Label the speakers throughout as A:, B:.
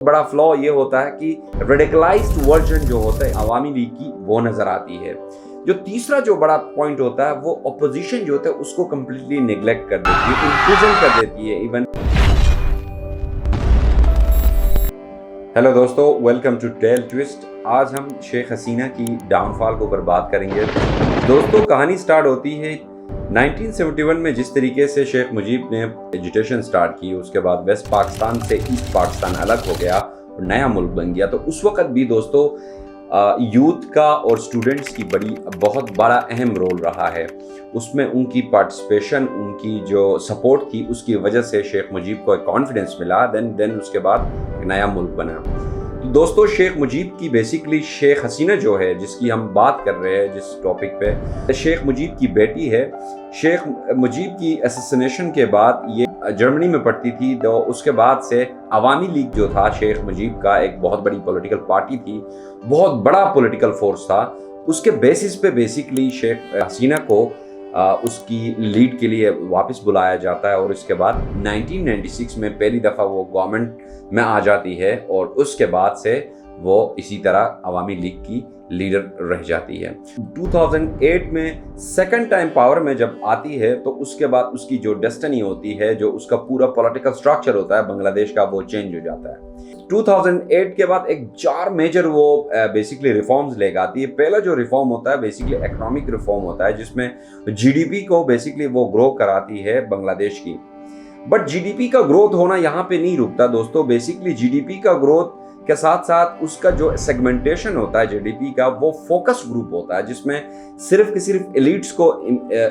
A: बड़ा फ्लॉ ये होता है कि रेडिकलाइज्ड वर्जन जो होता है अवामी लीग की वो नजर आती है। जो तीसरा जो बड़ा पॉइंट होता है वो अपोजिशन जो होता है उसको कंप्लीटली नेग्लेक्ट कर देती है, इंप्रिजन कर देती है इवन। हेलो दोस्तों, वेलकम टू टेल ट्विस्ट। आज हम शेख हसीना की डाउनफॉल के ऊपर बात करेंगे। दोस्तों, कहानी स्टार्ट होती है 1971 में। जिस तरीके से शेख मुजीब ने एजुटेशन स्टार्ट की, उसके बाद वेस्ट पाकिस्तान से ईस्ट पाकिस्तान अलग हो गया और नया मुल्क बन गया, तो उस वक्त भी दोस्तों यूथ का और स्टूडेंट्स की बहुत बड़ा अहम रोल रहा है। उसमें उनकी पार्टिसिपेशन, उनकी जो सपोर्ट थी, उसकी वजह से शेख मुजीब को एक कॉन्फिडेंस मिला। देन उसके बाद एक नया मुल्क बना। तो दोस्तों, शेख मुजीब की बेसिकली शेख हसीना जो है, जिसकी हम बात कर रहे हैं जिस टॉपिक पे, शेख मुजीब की बेटी है। शेख मुजीब की असैसिनेशन के बाद ये जर्मनी में पढ़ती थी, तो उसके बाद से अवामी लीग जो था शेख मुजीब का, एक बहुत बड़ी पॉलिटिकल पार्टी थी, बहुत बड़ा पॉलिटिकल फोर्स था। उसके बेसिस पे बेसिकली शेख हसीना को उसकी लीड के लिए वापस बुलाया जाता है और उसके बाद 1996 में पहली दफ़ा वो गवर्नमेंट में आ जाती है और उसके बाद से वो इसी तरह अवामी लीग की लीडर रह जाती है। 2008 में सेकंड टाइम पावर में जब आती है, तो उसके बाद उसकी जो डेस्टिनी होती है, जो उसका पूरा पॉलिटिकल स्ट्रक्चर होता है बांग्लादेश का, वो चेंज हो जाता है। 2008 के बाद एक 4 मेजर वो बेसिकली रिफॉर्म्स लेकर आती है। पहला जो रिफॉर्म होता है बेसिकली इकोनॉमिक रिफॉर्म होता है, जिसमें जीडीपी को बेसिकली वो ग्रो कराती है बांग्लादेश की। बट जीडीपी का ग्रोथ होना यहाँ पे नहीं रुकता दोस्तों। बेसिकली जीडीपी का ग्रोथ के साथ साथ उसका जो सेगमेंटेशन होता है जीडीपी का, वो फोकस ग्रुप होता है, जिसमें सिर्फ की सिर्फ एलिट्स को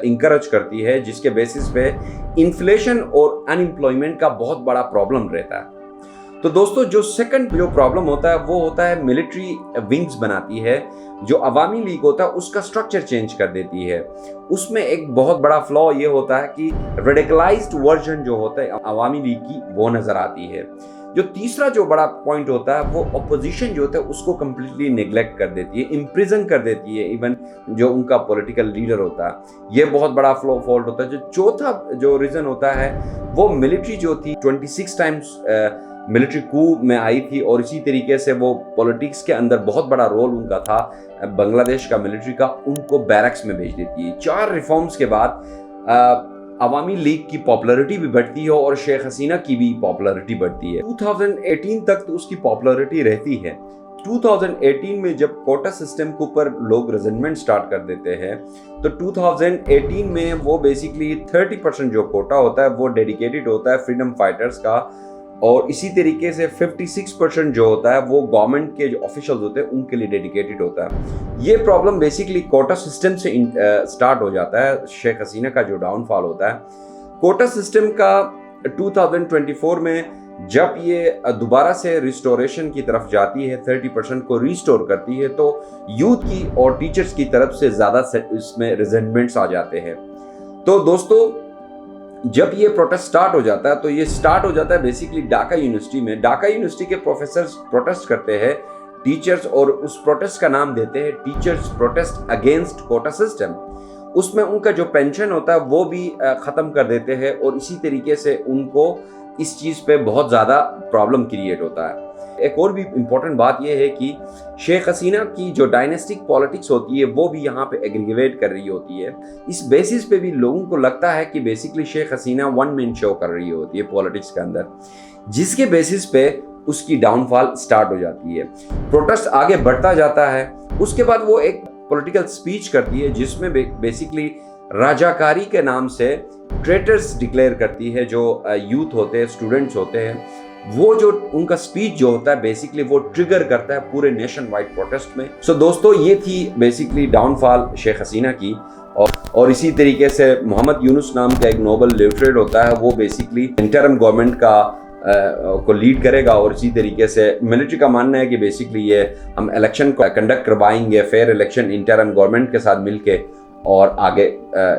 A: इंकरेज करती है, जिसके बेसिस पे इन्फ्लेशन और अनएम्प्लॉयमेंट का बहुत बड़ा प्रॉब्लम रहता है। तो दोस्तों, जो सेकंड जो प्रॉब्लम होता है वो होता है मिलिट्री विंग्स बनाती है, जो अवामी लीग होता है उसका स्ट्रक्चर चेंज कर देती है। उसमें एक बहुत बड़ा फ्लॉ ये होता है कि रेडिकलाइज्ड वर्जन जो होता है अवामी लीग की वो नजर आती है। जो तीसरा जो बड़ा पॉइंट होता है वो अपोजिशन जो होता है उसको कंप्लीटली नेग्लेक्ट कर देती है, इंप्रिजन कर देती है इवन जो उनका पॉलिटिकल लीडर होता है। ये बहुत बड़ा फॉल्ट होता है। जो चौथा जो रीजन होता है वो मिलिट्री जो थी 26 टाइम्स मिलिट्री कू में आई थी और इसी तरीके से वो पॉलिटिक्स के अंदर बहुत बड़ा रोल उनका था बांग्लादेश का मिलिट्री का, उनको बैरक्स में भेज देती है। 4 रिफॉर्म्स के बाद अवामी लीग की पॉपुलैरिटी भी बढ़ती है और शेख हसीना की भी पॉपुलैरिटी बढ़ती है। 2018 तक तो उसकी पॉपुलैरिटी रहती है। 2018 में जब कोटा सिस्टम के ऊपर लोग रेजिमेंट स्टार्ट कर देते हैं, तो 2018 में वो बेसिकली 30% जो कोटा होता है वो डेडिकेटेड होता है फ्रीडम फाइटर्स का, और इसी तरीके से 56% जो होता है वो गवर्नमेंट के जो ऑफिशियल्स होते हैं उनके लिए डेडिकेटेड होता है। ये प्रॉब्लम बेसिकली कोटा सिस्टम से स्टार्ट हो जाता है। शेख हसीना का जो डाउनफॉल होता है कोटा सिस्टम का 2024 में जब ये दोबारा से रिस्टोरेशन की तरफ जाती है, 30% को रिस्टोर करती है, तो यूथ की और टीचर्स की तरफ से ज़्यादा इसमें रिजेंटमेंट्स आ जाते हैं। तो दोस्तों, जब ये प्रोटेस्ट स्टार्ट हो जाता है, तो ये स्टार्ट हो जाता है बेसिकली ढाका यूनिवर्सिटी में। ढाका यूनिवर्सिटी के प्रोफेसर प्रोटेस्ट करते हैं टीचर्स, और उस प्रोटेस्ट का नाम देते हैं teachers protest against quota system. उसमें उनका जो पेंशन होता है वो भी ख़त्म कर देते हैं और इसी तरीके से उनको इस चीज़ पे बहुत ज़्यादा प्रॉब्लम क्रिएट होता है। एक और भी इम्पोर्टेंट बात यह है कि शेख हसीना की जो डायनेस्टिक पॉलिटिक्स होती है वो भी यहाँ पे एग्रीगेट कर रही होती है। इस बेसिस पे भी लोगों को लगता है कि basically Sheikh Hasina one man show कर रही होती है पॉलिटिक्स के अंदर, जिसके बेसिस पे उसकी डाउनफॉल स्टार्ट हो जाती है। प्रोटेस्ट आगे बढ़ता जाता है। उसके बाद वो एक पॉलिटिकल स्पीच करती है जिसमें बेसिकली राजाकारी के नाम से ट्रेटर्स डिक्लेयर करती है। जो यूथ होते हैं, स्टूडेंट्स होते हैं, वो जो उनका स्पीच जो होता है बेसिकली वो ट्रिगर करता है पूरे नेशन वाइड प्रोटेस्ट में। सो दोस्तों, ये थी बेसिकली डाउनफॉल शेख हसीना की। और इसी तरीके से मोहम्मद यूनुस नाम का एक नोबल लिटरेट होता है, वो बेसिकली इंटरिम गवर्नमेंट का को लीड करेगा। और इसी तरीके से मिलिट्री का मानना है कि बेसिकली ये हम इलेक्शन को कंडक्ट करवाएंगे, फेयर इलेक्शन इंटरिम गवर्नमेंट के साथ मिलके, और आगे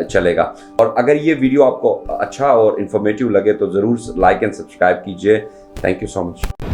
A: चलेगा। और अगर ये वीडियो आपको अच्छा और इन्फॉर्मेटिव लगे तो ज़रूर लाइक एंड सब्सक्राइब कीजिए। Thank you so much.